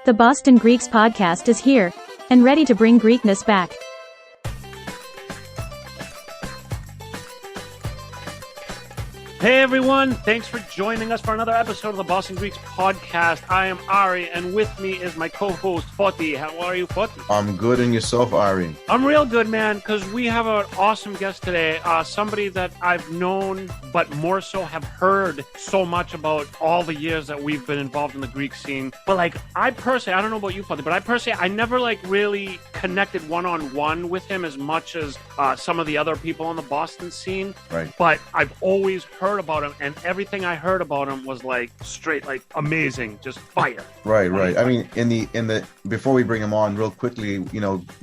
The Boston Greeks podcast is here and ready to bring Greekness back. Hey everyone, thanks for joining us for another episode of the Boston Greeks podcast. I am Ari, and with me is my co-host Foti. How are you, Foti? I'm good, and yourself, Ari? I'm real good, man, because we have an awesome guest today. Somebody that I've known, but more so have heard so much about all the years that we've been involved in the Greek scene. But I personally, I don't know about you, Foti, but I never really connected one-on-one with him as much as some of the other people on the Boston scene. Right. But I've always heard about him, and everything I heard about him was straight amazing, just fire. Right. I mean, in the before we bring him on, real quickly,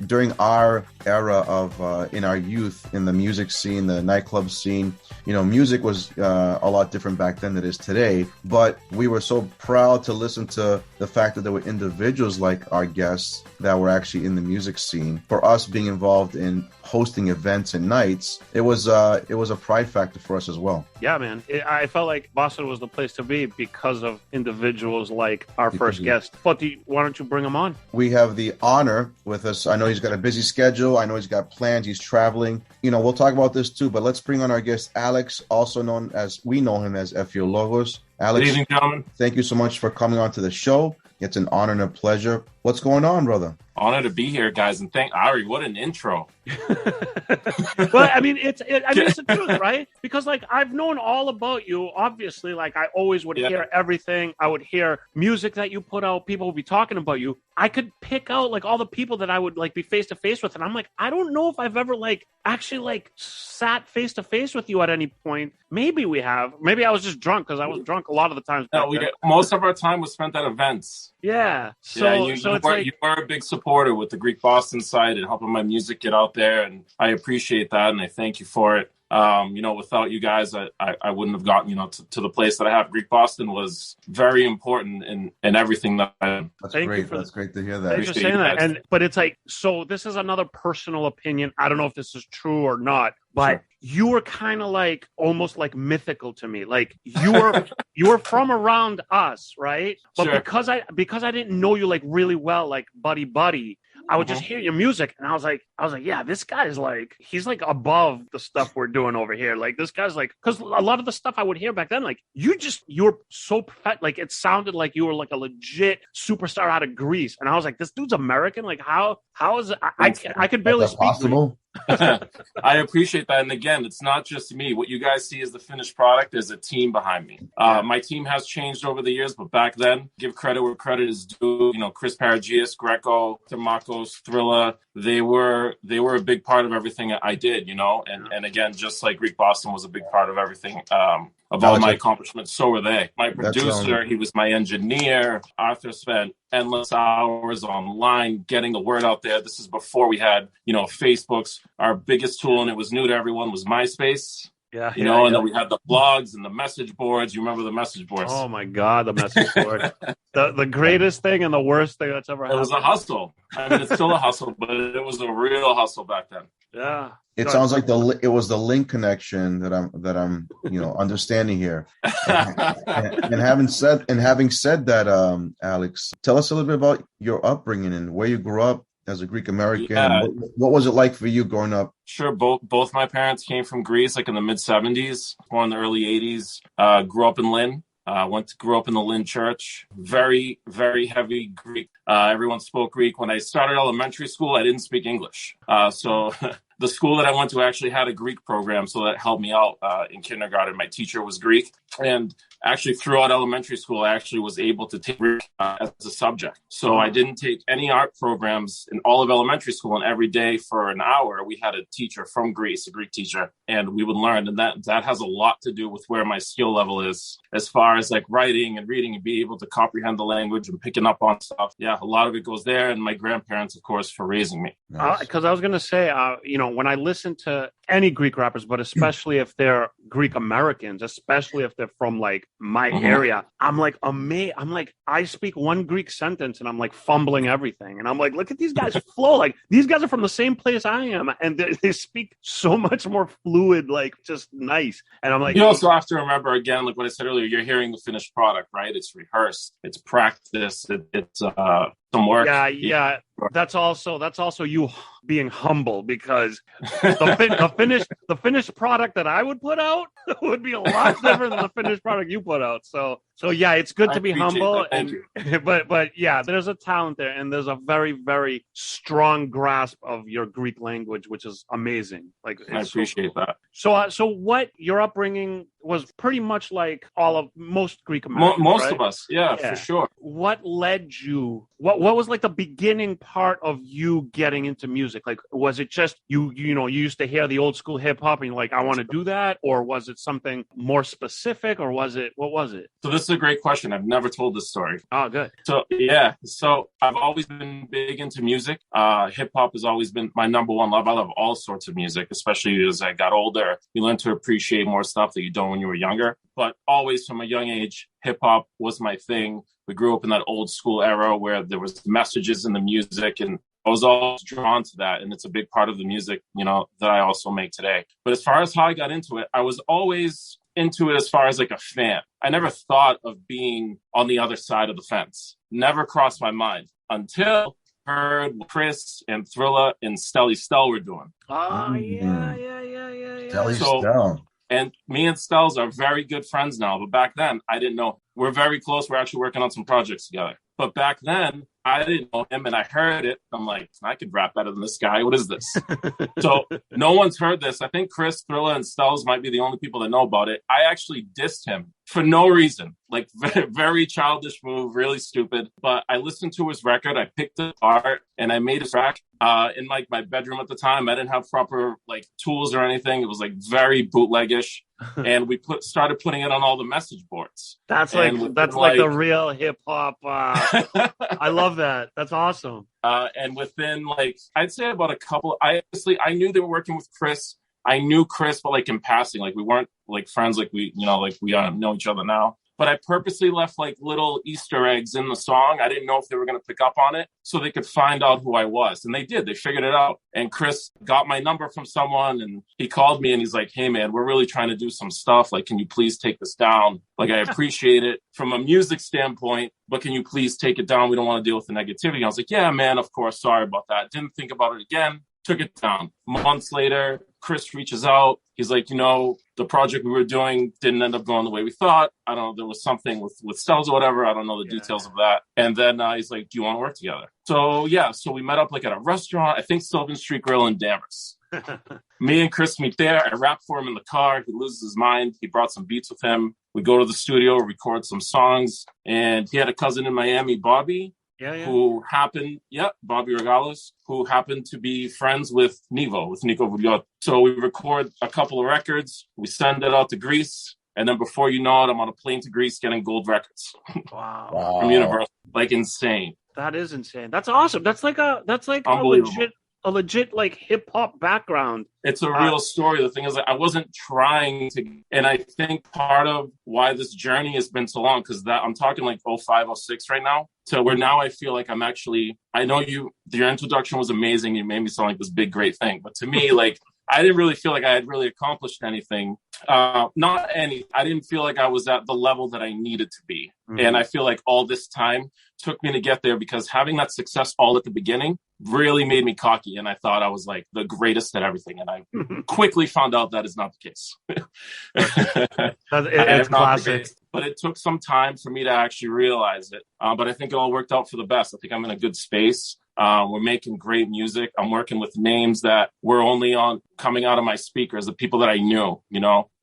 during our era of in our youth in the music scene, the nightclub scene, music was a lot different back then than it is today. But we were so proud to listen to the fact that there were individuals like our guests that were actually in the music scene. For us being involved in hosting events and nights, it was a pride factor for us as well. Yeah, man. I felt like Boston was the place to be because of individuals like our first guest. Foti, why don't you bring him on? We have the honor with us. I know he's got a busy schedule. I know he's got plans. He's traveling. We'll talk about this too, but let's bring on our guest, Alex, also known as, we know him as Efiologos. Alex, good evening, gentlemen. Thank you so much for coming on to the show. It's an honor and a pleasure. What's going on, brother? Honor to be here, guys, and thank Ari. What an intro! Well, I mean, it's the truth, right? Because I've known all about you. Obviously, I always would hear everything. I would hear music that you put out. People would be talking about you. I could pick out all the people that I would be face to face with, and I'm I don't know if I've ever actually sat face to face with you at any point. Maybe we have. Maybe I was just drunk because I was drunk a lot of the times. No, most of our time was spent at events. Yeah. You are a big supporter with the Greek Boston site and helping my music get out there, and I appreciate that, and I thank you for it. Without you guys, I wouldn't have gotten, to the place that I have. Greek Boston was very important in everything that I am. That's great. That's great to hear that. Thanks for saying that. But it's so this is another personal opinion. I don't know if this is true or not, but sure. You were kind of almost mythical to me. You were from around us, right? But sure. because I didn't know you really well, buddy. I would just hear your music, and I was like, yeah, this guy's he's above the stuff we're doing over here. This guy's because a lot of the stuff I would hear back then, you were so it sounded like you were a legit superstar out of Greece, and I was this dude's American. How is it? I could barely speak possible. I appreciate that, and again, it's not just me. What you guys see as the finished product is a team behind me. My team has changed over the years, but back then, give credit where credit is due. Chris Paragias, Greco, Timakos, Thrilla, they were a big part of everything I did, and again, just like Greek Boston was a big part of everything, of all my accomplishments, so were they. My producer, he was my engineer. Arthur spent endless hours online getting the word out there. This is before we had, Facebook's. Our biggest tool, and it was new to everyone, was MySpace. Yeah, and then we had the blogs and the message boards. You remember the message boards? Oh my God, the message board. the greatest thing and the worst thing that's ever happened. It was a hustle. I mean, it's still a hustle, but it was a real hustle back then. Yeah. It sounds like it was the link connection that I'm understanding here. and having said that, Alex, tell us a little bit about your upbringing and where you grew up as a Greek American. Yeah. What was it like for you growing up? Sure. Both my parents came from Greece, in the mid 70s, born in the early 80s. Grew up in Lynn. Grew up in the Lynn Church. Very, very heavy Greek. Everyone spoke Greek. When I started elementary school, I didn't speak English. So the school that I went to actually had a Greek program, so that helped me out in kindergarten. My teacher was Greek. And actually, throughout elementary school, I actually was able to take Greek as a subject. So I didn't take any art programs in all of elementary school. And every day for an hour, we had a teacher from Greece, a Greek teacher, and we would learn. And that has a lot to do with where my skill level is as far as writing and reading and be able to comprehend the language and picking up on stuff. Yeah, a lot of it goes there. And my grandparents, of course, for raising me. Because I was going to say, when I listen to any Greek rappers, but especially if they're Greek Americans, especially if they're from like my area, I'm like amazed. I'm like, I speak one Greek sentence and I'm like fumbling everything. And I'm like, look at these guys flow. Like these guys are from the same place I am. And they speak so much more fluid, like just nice. And I'm like, you also have to remember again, like what I said earlier, you're hearing the finished product, right? It's rehearsed, it's practice, it's some work. Yeah. That's also you being humble, because the finished product that I would put out would be a lot different than the finished product you put out. So yeah, it's good to be humble. Thank you. But yeah, there's a talent there, and there's a very, very strong grasp of your Greek language, which is amazing. Like I appreciate that. So what your upbringing was pretty much like most Greek Americans, Most right? of us, yeah, for sure. What led you? What was like the beginning part of you getting into music? Like, was it just you used to hear the old school hip hop and you're like, I want to do that, or was it something more specific, or what was it? So this is a great question. I've never told this story. Oh, good. So I've always been big into music. Hip hop has always been my number one love. I love all sorts of music, especially as I got older. You learn to appreciate more stuff that you don't when you were younger. But always from a young age, hip hop was my thing. We grew up in that old school era where there was messages in the music, and I was always drawn to that. And it's a big part of the music, that I also make today. But as far as how I got into it, I was always into it as far as like a fan. I never thought of being on the other side of the fence. Never crossed my mind until I heard what Chris and Thrilla and Stelly Stell were doing. Oh, yeah. Stelly Stell. And me and Stells are very good friends now. But back then, I didn't know. We're very close. We're actually working on some projects together. But back then, I didn't know him, and I heard it. I'm like, I could rap better than this guy. What is this? So no one's heard this. I think Chris, Thrilla, and Stells might be the only people that know about it. I actually dissed him for no reason. Like, very childish move, really stupid. But I listened to his record. I picked it apart, and I made a track in like my bedroom at the time. I didn't have proper like tools or anything. It was like very bootleggish. And we started putting it on all the message boards. That's like the real hip hop. I love that. That's awesome. And within I'd say about a couple, I knew they were working with Chris. I knew Chris, but like in passing, like we weren't like friends, like we know each other now. But I purposely left like little Easter eggs in the song. I didn't know if they were going to pick up on it so they could find out who I was. And they did. They figured it out. And Chris got my number from someone, and he called me and he's like, hey, man, we're really trying to do some stuff. Like, can you please take this down? Like, I appreciate it from a music standpoint, but can you please take it down? We don't want to deal with the negativity. I was like, yeah, man, of course. Sorry about that. Didn't think about it again. Took it down. Months later, Chris reaches out. He's like, the project we were doing didn't end up going the way we thought. I don't know. There was something with Stells or whatever. I don't know the details of that. And then he's like, do you want to work together? So we met up like at a restaurant, I think Sylvan Street Grill in Danvers. Me and Chris meet there. I rap for him in the car. He loses his mind. He brought some beats with him. We go to the studio, record some songs. And he had a cousin in Miami, Bobby. Who happened, Bobby Regalos, who happened to be friends with Nico Vugliot. So we record a couple of records, we send it out to Greece, and then before you know it, I'm on a plane to Greece getting gold records. Wow. From Universal. Like insane. That is insane. That's awesome. That's like a legit like hip hop background. It's a real story. The thing is, I wasn't trying to, and I think part of why this journey has been so long, because I'm talking like 05, 06 right now, to where now I feel like I know your introduction was amazing. You made me sound like this big, great thing. But to me, like, I didn't really feel like I had really accomplished anything. I didn't feel like I was at the level that I needed to be. Mm-hmm. And I feel like all this time took me to get there, because having that success all at the beginning really made me cocky. And I thought I was like the greatest at everything. And I quickly found out that is not the case. It's classic. But it took some time for me to actually realize it. But I think it all worked out for the best. I think I'm in a good space. We're making great music. I'm working with names that were only coming out of my speakers, the people that I knew,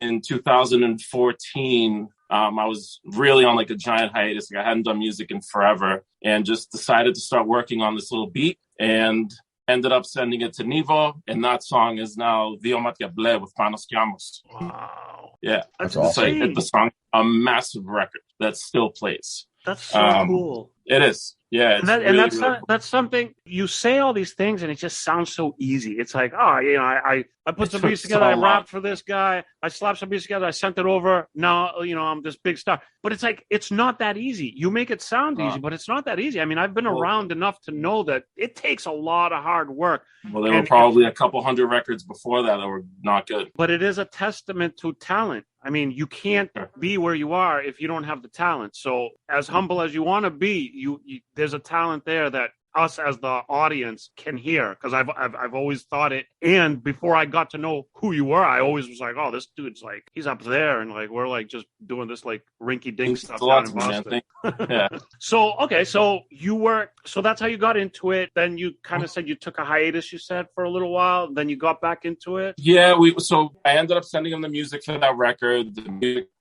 In 2014, I was really on like a giant hiatus. Like I hadn't done music in forever, and just decided to start working on this little beat, and ended up sending it to Nivo. And that song is now Dio Matia Ble with Panos Kiamos. Wow. Yeah. That's awesome. It's the song, a massive record that still plays. That's so cool. It is. Yeah, it's that's something you say all these things and it just sounds so easy. It's like, oh, I put some beats together, I rapped for this guy, I slapped some beats together, I sent it over. Now, I'm this big star. But it's like, it's not that easy. You make it sound easy, but it's not that easy. I mean, I've been around enough to know that it takes a lot of hard work. Well, there were probably a couple hundred records before that were not good. But it is a testament to talent. I mean, you can't be where you are if you don't have the talent. So as humble as you want to be, you there's a talent there that us as the audience can hear, because I've always thought it. And before I got to know who you were, I always was like, oh, this dude's like, he's up there, and like we're like just doing this like rinky dink stuff down in Boston. Yeah. So that's how you got into it. Then you kind of said you took a hiatus, you said, for a little while. Then you got back into it. Yeah, so I ended up sending him the music for that record.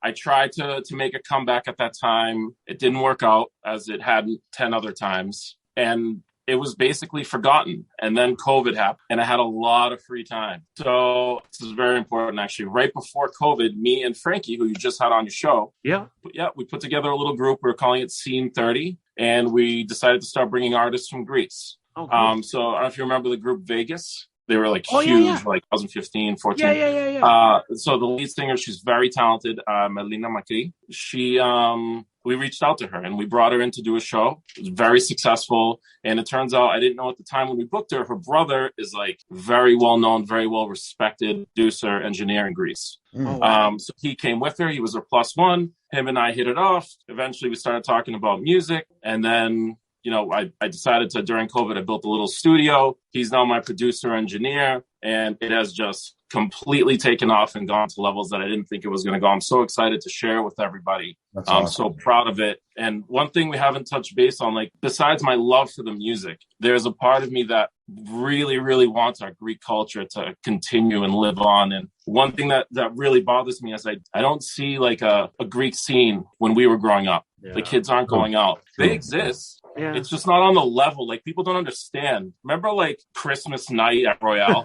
I tried to make a comeback at that time. It didn't work out, as it had 10 other times. And it was basically forgotten. And then COVID happened, and I had a lot of free time. So this is very important, actually. Right before COVID, me and Frankie, who you just had on your show, we put together a little group. We were calling it Scene 30, and we decided to start bringing artists from Greece. So I don't know if you remember the group Vegas. They were like huge, like 2015, 14. Yeah. So the lead singer, she's very talented, Melina Makri. We reached out to her and we brought her in to do a show. It was very successful. And it turns out, I didn't know at the time when we booked her, her brother is like very well known, very well respected producer, engineer in Greece. So he came with her. He was her plus one. Him and I hit it off. Eventually we started talking about music. And then, I decided to, during COVID, I built a little studio. He's now my producer, engineer, and it has just completely taken off and gone to levels that I didn't think it was going to go. I'm so excited to share with everybody. That's I'm awesome. so proud of it. And one thing we haven't touched base on, like, besides my love for the music, there's a part of me that really, really wants our Greek culture to continue and live on. And one thing that really bothers me is I don't see like a Greek scene when we were growing up. The kids aren't going out. They exist. Yeah. It's just not on the level. Like, people don't understand. Remember, like, Christmas night at Royale?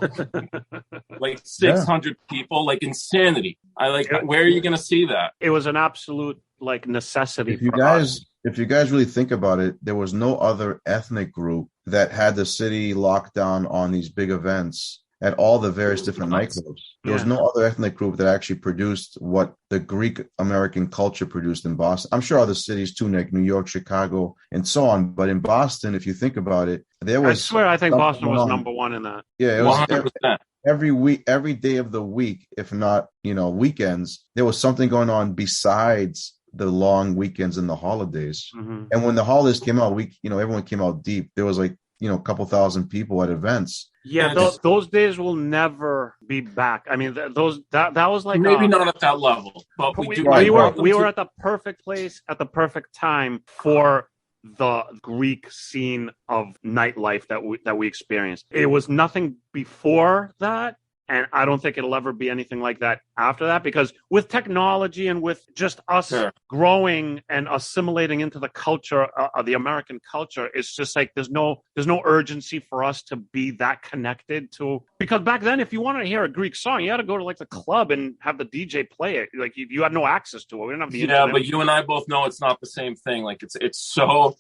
Like 600 people, like insanity. Where are you going to see that? It was an absolute like necessity. If you guys really think about it, there was no other ethnic group that had the city locked down on these big events at all the various different nightclubs. There was no other ethnic group that actually produced what the Greek American culture produced in Boston. I'm sure other cities too, like New York, Chicago, and so on. But in Boston, if you think about it, there was... I swear, I think Boston was number one in that. Yeah, it was 100%. every week, every day of the week, if not, weekends, there was something going on besides the long weekends and the holidays. Mm-hmm. And when the holidays came out, everyone came out deep. There was like, a couple thousand people at events. Yeah, those days will never be back. I mean, that was like maybe not at that level, but we were at the perfect place at the perfect time for the Greek scene of nightlife that we experienced. It was nothing before that. And I don't think it'll ever be anything like that after that, because with technology and with just us growing and assimilating into the culture, the American culture, it's just like there's no urgency for us to be that connected to. Because back then, if you wanted to hear a Greek song, you had to go to like the club and have the DJ play it. Like you had no access to it. We didn't have the internet. But you and I both know it's not the same thing. Like it's so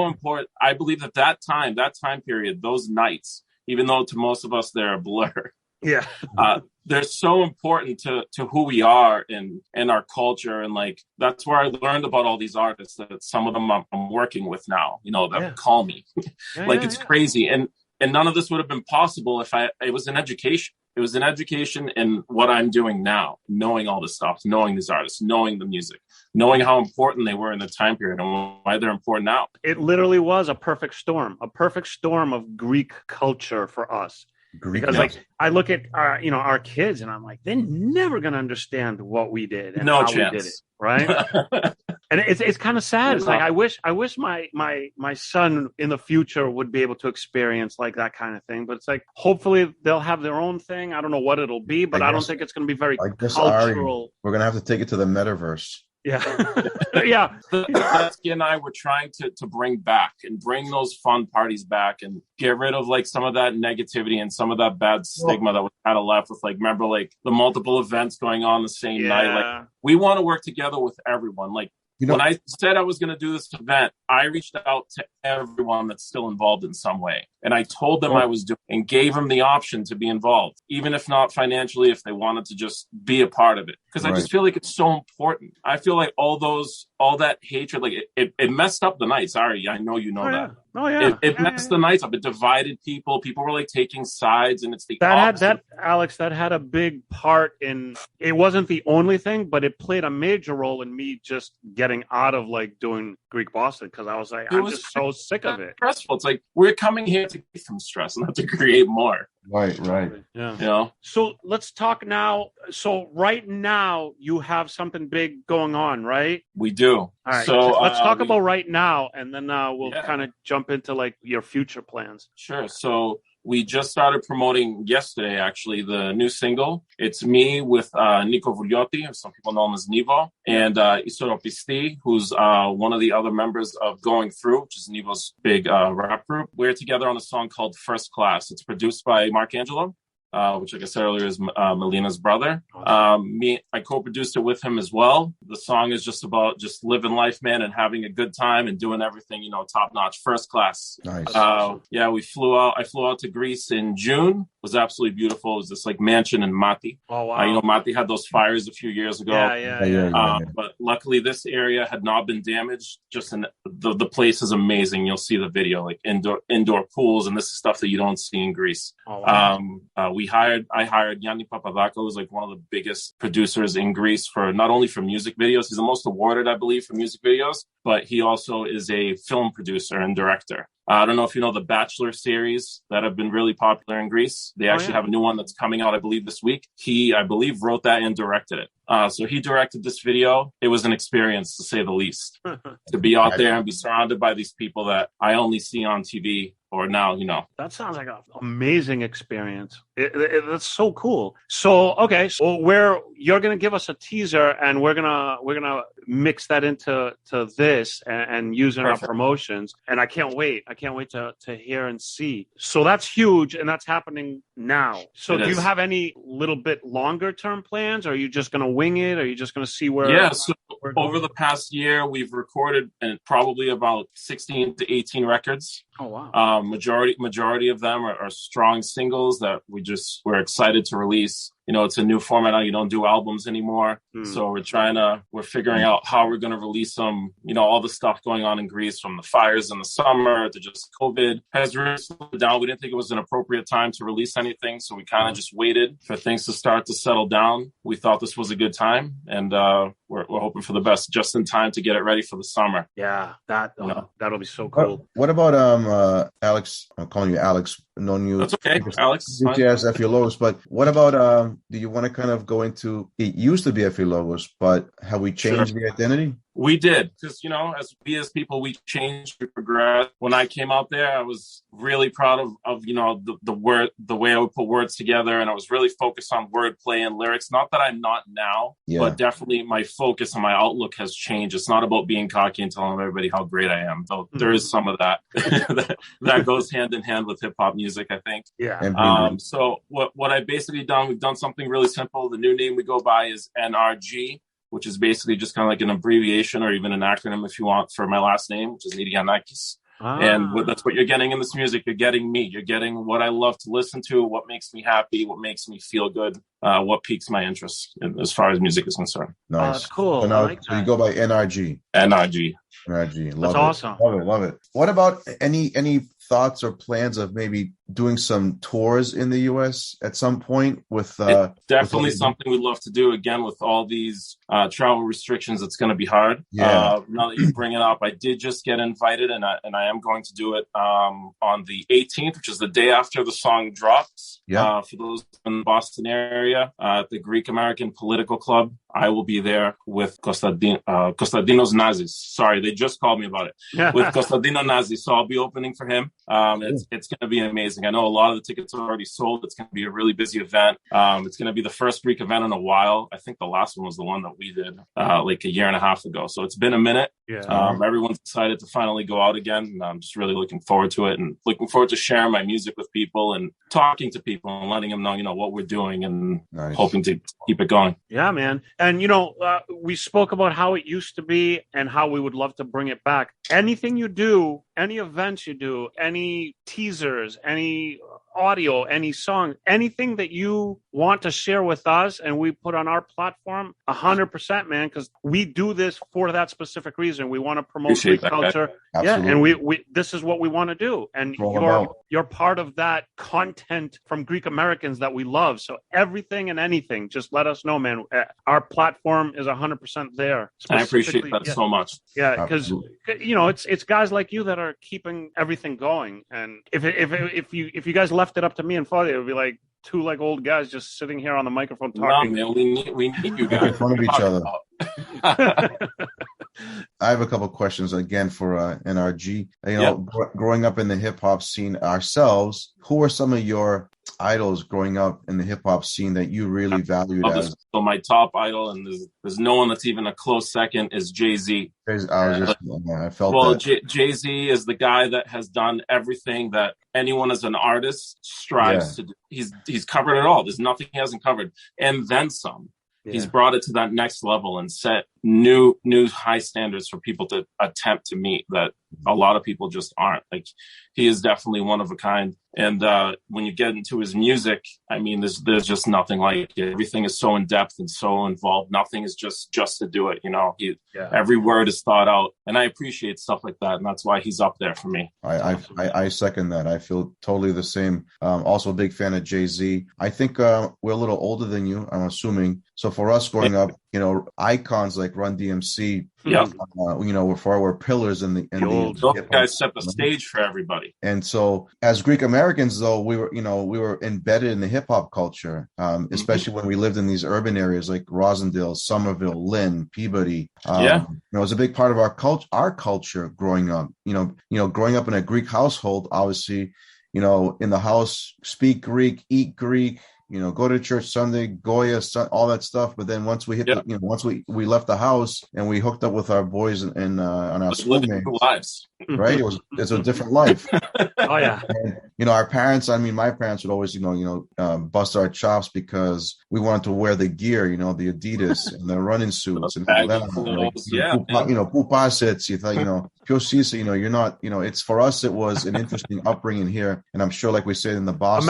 important. I believe that time period, those nights, even though to most of us they're a blur. Yeah. They're so important to who we are and our culture. And like, that's where I learned about all these artists that some of them I'm working with now, that call me. It's crazy. And none of this would have been possible if it was an education. It was an education in what I'm doing now, knowing all this stuff, knowing these artists, knowing the music, knowing how important they were in the time period and why they're important now. It literally was a perfect storm of Greek culture for us. Because like I look at our kids and I'm like, they're never gonna understand what we did and how we did it, right? And it's kind of sad. It's like I wish my son in the future would be able to experience like that kind of thing. But it's like hopefully they'll have their own thing. I don't know what it'll be, but I don't think it's gonna be very cultural. We're gonna have to take it to the metaverse. Yeah. Yeah. Lesky and I were trying to bring those fun parties back and get rid of like some of that negativity and some of that bad stigma that was kind of left with, like, remember, like the multiple events going on the same night. Like, we want to work together with everyone. Like, when I said I was going to do this event, I reached out to everyone that's still involved in some way. And I told them I was doing and gave them the option to be involved, even if not financially, if they wanted to just be a part of it. Because I just feel like it's so important. I feel like all that hatred, like it messed up the nights. Ari, I know you know that. Oh yeah, it messed the nights up. It divided people. People were like taking sides, and it's the Alex, that had a big part in. It wasn't the only thing, but it played a major role in me just getting out of like doing Greek Boston because I was like, I'm just so sick of it. Stressful. It's like we're coming here to get some stress, not to create more. Right. Yeah. You know? So let's talk now. So right now you have something big going on, right? We do. All right. So let's talk about right now, and then we'll kind of jump into like your future plans. Sure. So we just started promoting yesterday, actually, the new single. It's me with Nico Vugliotti, or some people know him as Nivo, and Isoropisti, who's one of the other members of Going Through, which is Nivo's big rap group. We're together on a song called First Class. It's produced by Marcangelo, which, like I said earlier, is Melina's brother. I co-produced it with him as well. The song is just about just living life, man, and having a good time and doing everything, top notch, first class. Nice. We flew out. I flew out to Greece in June. It was absolutely beautiful. It was this like mansion in Mati. Oh wow! Mati had those fires a few years ago. Yeah. But luckily, this area had not been damaged. The place is amazing. You'll see the video, like indoor pools, and this is stuff that you don't see in Greece. Oh wow! I hired Yanni Papadakis, who's like one of the biggest producers in Greece for not only for music videos. He's the most awarded, I believe, for music videos, but he also is a film producer and director. I don't know if you know the Bachelor series that have been really popular in Greece. They actually have a new one that's coming out, I believe, this week. He, I believe, wrote that and directed it. So he directed this video. It was an experience, to say the least, to be out there and be surrounded by these people that I only see on TV. Or now, That sounds like an amazing experience. That's so cool. So, okay, so you're going to give us a teaser, and we're gonna mix that into this and use it in our promotions. And I can't wait. I can't wait to hear and see. So that's huge, and that's happening now. So do you have any little bit longer term plans? Or are you just going to wing it? Or are you just going to see where? Yeah. So over the past year, we've recorded probably about 16 to 18 records. Oh wow! Majority of them are strong singles that we're excited to release. It's a new format now. You don't do albums anymore. So we're figuring out how we're going to release them. All the stuff going on in Greece, from the fires in the summer to just COVID, has really slowed down. We didn't think it was an appropriate time to release anything. So we kind of just waited for things to start to settle down. We thought this was a good time, and we're hoping for the best, just in time to get it ready for the summer. Yeah, that'll be so cool. What about Alex? I'm calling you Alex. Known you. That's okay, Alex. Yes, Efiologos. But what about do you want to kind of go into? It used to be Efiologos, but have we changed the identity? We did, because as people, we changed, we progressed. When I came out there, I was really proud of the way I would put words together, and I was really focused on wordplay and lyrics. Not that I'm not now, but definitely my focus and my outlook has changed. It's not about being cocky and telling everybody how great I am, though there is some of that that goes hand in hand with hip hop music, I think. Yeah. So what I've basically done, we've done something really simple. The new name we go by is NRG, which is basically just kind of like an abbreviation or even an acronym, if you want, for my last name, which is Nirgianakis. And that's what you're getting in this music. You're getting me. You're getting what I love to listen to, what makes me happy, what makes me feel good, what piques my interest as far as music is concerned. Nice. That's cool. So, now, so you go by NRG. NRG. NRG. That's awesome. Love it. What about any thoughts or plans of maybe doing some tours in the U.S. at some point? With definitely something we'd love to do. Again, with all these travel restrictions, it's going to be hard. Yeah. Now that you bring it up, I did just get invited, and I am going to do it on the 18th, which is the day after the song drops. Yeah. For those in the Boston area, at the Greek American Political Club, I will be there with Konstantinos Nazis. Sorry, they just called me about it. With Konstantinos Nazis, so I'll be opening for him. It's going to be amazing. amazing. I know a lot of the tickets are already sold. It's going to be a really busy event. It's going to be the first Greek event in a while. I think the last one was the one that we did like a year and a half ago. So it's been a minute. Yeah. Everyone's excited to finally go out again. And I'm just really looking forward to it and looking forward to sharing my music with people and talking to people and letting them know, what we're doing and hoping to keep it going. Yeah, man. And, we spoke about how it used to be and how we would love to bring it back. Anything you do, any events you do, any teasers, any audio, any song, anything that you want to share with us and we put on our platform, 100%, man, because we do this for that specific reason. We want to promote Greek culture. Yeah, and we this is what we want to do. And you're part of that content from Greek Americans that we love. So everything and anything, just let us know, man. Our platform is 100% there. I appreciate that so much. Yeah, because it's guys like you that are keeping everything going. And if you guys left it up to me and Father, it would be like two old guys just sitting here on the microphone talking. No, man, we need you guys in front of each other. I have a couple of questions again for NRG. Growing up in the hip hop scene ourselves, who are some of your idols growing up in the hip hop scene that you really valued as? So my top idol, and there's no one that's even a close second, is Jay-Z. I felt that. Jay-Z is the guy that has done everything that anyone as an artist strives to do. He's covered it all. There's nothing he hasn't covered, and then some. Yeah. He's brought it to that next level and set new high standards for people to attempt to meet that a lot of people just aren't. Like, he is definitely one of a kind. And when you get into his music, I mean, there's just nothing like it. Everything is so in depth and so involved. Nothing is just to do it. Every word is thought out, and I appreciate stuff like that, and that's why he's up there for me. I second that. I feel totally the same. Also a big fan of Jay-Z. I think we're a little older than you, I'm assuming. So for us growing up, icons like Run DMC, were pillars in the those guys set the stage for everybody. And so as Greek Americans, though, we were embedded in the hip hop culture, especially when we lived in these urban areas like Rosendale, Somerville, Lynn, Peabody. It was a big part of our culture growing up. Growing up in a Greek household, obviously, in the house, speak Greek, eat Greek. Go to church Sunday, Goya, all that stuff. But then once we hit, once we left the house and we hooked up with our boys and on our schoolmates, lives, right? It's a different life. Oh yeah. And, our parents. I mean, my parents would always, bust our chops because we wanted to wear the gear, the Adidas and the running suits and all that. Pupasets. You thought, Piosisa, you're not. It's for us. It was an interesting upbringing here, and I'm sure, like we said in the Boston.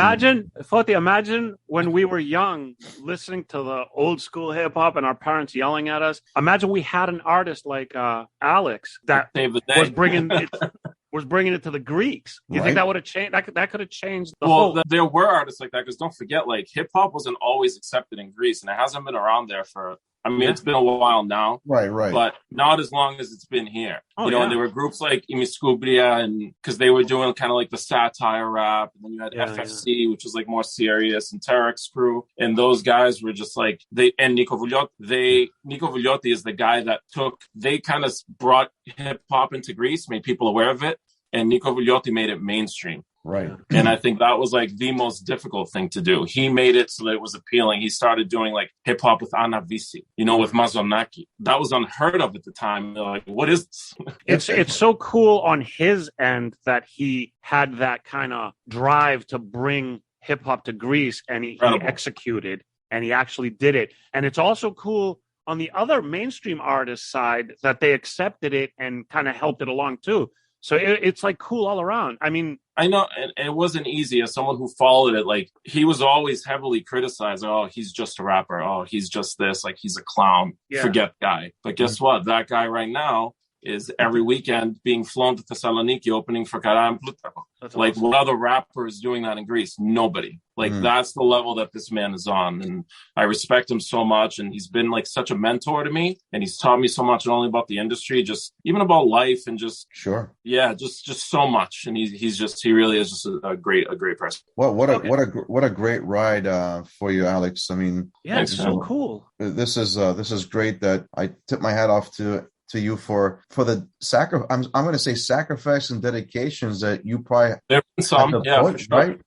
Imagine when we were young, listening to the old school hip hop and our parents yelling at us. Imagine we had an artist like Alex that was bringing it to the Greeks. You think that would have changed? That could have changed the whole. There were artists like that, because don't forget, hip hop wasn't always accepted in Greece, and it hasn't been around there for. I mean, it's been a while now, right, but not as long as it's been here. And there were groups like Imiskubria, and because they were doing kind of like the satire rap, and then you had FFC, which was like more serious, and Tarek's crew, and those guys were just like Nico Voulioti. Nico Voulioti is the guy that they kind of brought hip hop into Greece, made people aware of it, and Nico Voulioti made it mainstream. Right. And I think that was the most difficult thing to do. He made it so that it was appealing. He started doing hip hop with Anna Visi, with Mazonaki. That was unheard of at the time. They're like, what is this? It's so cool on his end that he had that kind of drive to bring hip hop to Greece, and he executed, and he actually did it. And it's also cool on the other mainstream artist side that they accepted it and kind of helped it along too. So it's cool all around. I mean, I know, and it wasn't easy. As someone who followed it, he was always heavily criticized. Oh, he's just a rapper. Oh, he's just this. He's a clown. Yeah. Forget guy. But guess what? That guy right now is every weekend being flown to Thessaloniki, opening for Kara and Plutarco. Awesome. What other rapper is doing that in Greece? Nobody. That's the level that this man is on. And I respect him so much. And he's been such a mentor to me. And he's taught me so much, not only about the industry, just even about life and just, sure. Yeah, just so much. And he really is just a great person. Well, what a great ride for you, Alex. I mean, yeah, it's so cool. This is great that I tip my hat off to to you for the I'm going to say sacrifice and dedications that you probably There have been some, for sure. right?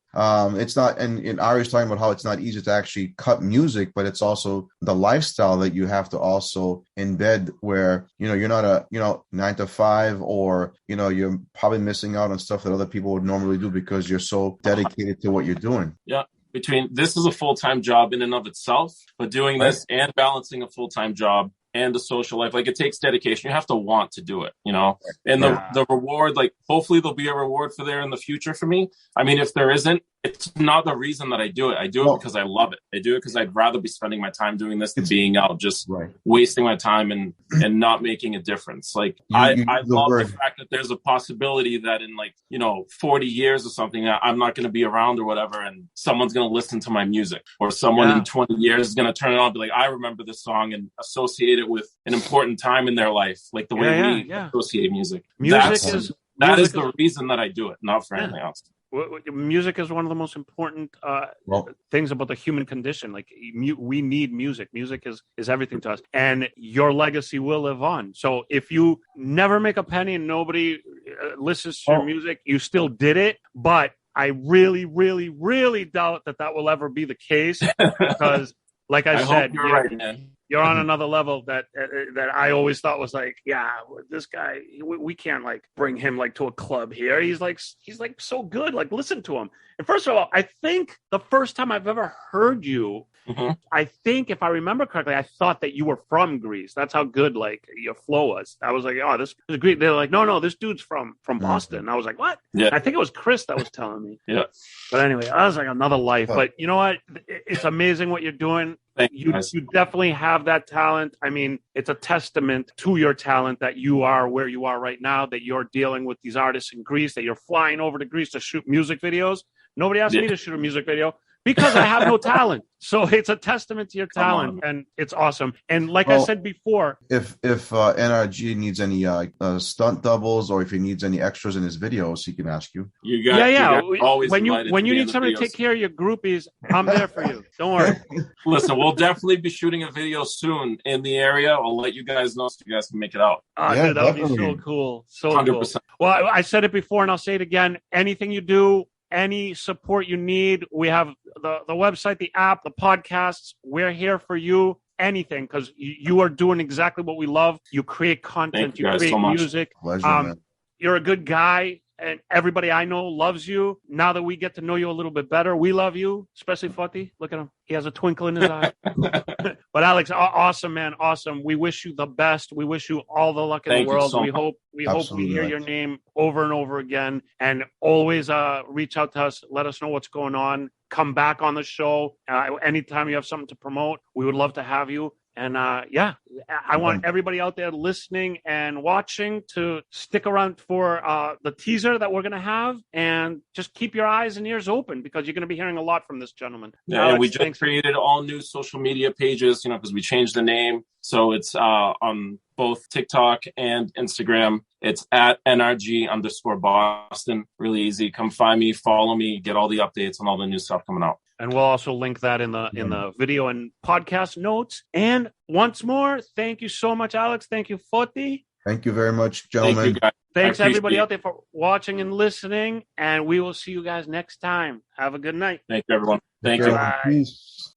It's not, and Ari was talking about how it's not easy to actually cut music, but it's also the lifestyle that you have to also embed where, you're not a, 9 to 5, or, you're probably missing out on stuff that other people would normally do because you're so dedicated to what you're doing. Yeah. This is a full-time job in and of itself, but doing this and balancing a full-time job and a social life, like, it takes dedication. You have to want to do it, and the reward, like, hopefully there'll be a reward for there in the future for me. I mean, if there isn't, it's not the reason that I do it. I do it because I love it. I do it because I'd rather be spending my time doing this than being out just wasting my time and not making a difference. Like, I love the fact that there's a possibility that in 40 years or something, I'm not going to be around or whatever, and someone's going to listen to my music, or someone in 20 years is going to turn it on and be like, I remember this song, and associate it with an important time in their life, like the way we associate music. That is the reason that I do it, not for anything else. Music is one of the most important things about the human condition. Like, we need music. Music is everything to us, and your legacy will live on. So if you never make a penny and nobody listens to your music, you still did it. But I really, really, really doubt that will ever be the case, because, like I said, you're right, man. You're on another level that I always thought was like, this guy, we can't bring him to a club here. He's so good. Like, listen to him. And first of all, I think the first time I've ever heard you, I think, if I remember correctly, I thought that you were from Greece. That's how good your flow was. I was like, oh, this is Greek. They're like, no, this dude's from Boston. And I was like, what? Yeah. I think it was Chris that was telling me. Yeah. But anyway, I was like, another life. But you know what? It's amazing what you're doing. You definitely have that talent. I mean, it's a testament to your talent that you are where you are right now, that you're dealing with these artists in Greece, that you're flying over to Greece to shoot music videos. Nobody asked me to shoot a music video because I have no talent. So it's a testament to your talent, and it's awesome. And like I said before, if NRG needs any stunt doubles, or if he needs any extras in his videos, he can ask you. Always when you need somebody to take care of your groupies, I'm there for you. Don't worry. Listen, we'll definitely be shooting a video soon in the area. I'll let you guys know so you guys can make it out. Dude, that would be so cool. So 100%. Cool. Well, I said it before and I'll say it again. Anything you do, any support you need, we have the website, the app, the podcasts. We're here for you. Anything, because you are doing exactly what we love. You create content, you create music. Pleasure, you're a good guy, and everybody I know loves you. Now that we get to know you a little bit better, we love you, especially Foti. Look at him. He has a twinkle in his eye. But Alex, awesome, man. Awesome. We wish you the best. We wish you all the luck in the world. We hope we hear your name over and over again. And always reach out to us. Let us know what's going on. Come back on the show. Anytime you have something to promote, we would love to have you. And I want everybody out there listening and watching to stick around for the teaser that we're going to have, and just keep your eyes and ears open, because you're going to be hearing a lot from this gentleman. Yeah, Alex, we just created all new social media pages, because we changed the name. So it's on both TikTok and Instagram. It's at NRG_Boston. Really easy. Come find me, follow me, get all the updates on all the new stuff coming out. And we'll also link that in the video and podcast notes. And once more, thank you so much, Alex. Thank you, Foti. Thank you very much, gentlemen. Thank you, guys. Thanks, everybody out there, for watching and listening. And we will see you guys next time. Have a good night. Thank you, everyone. Thank you. Bye. Peace.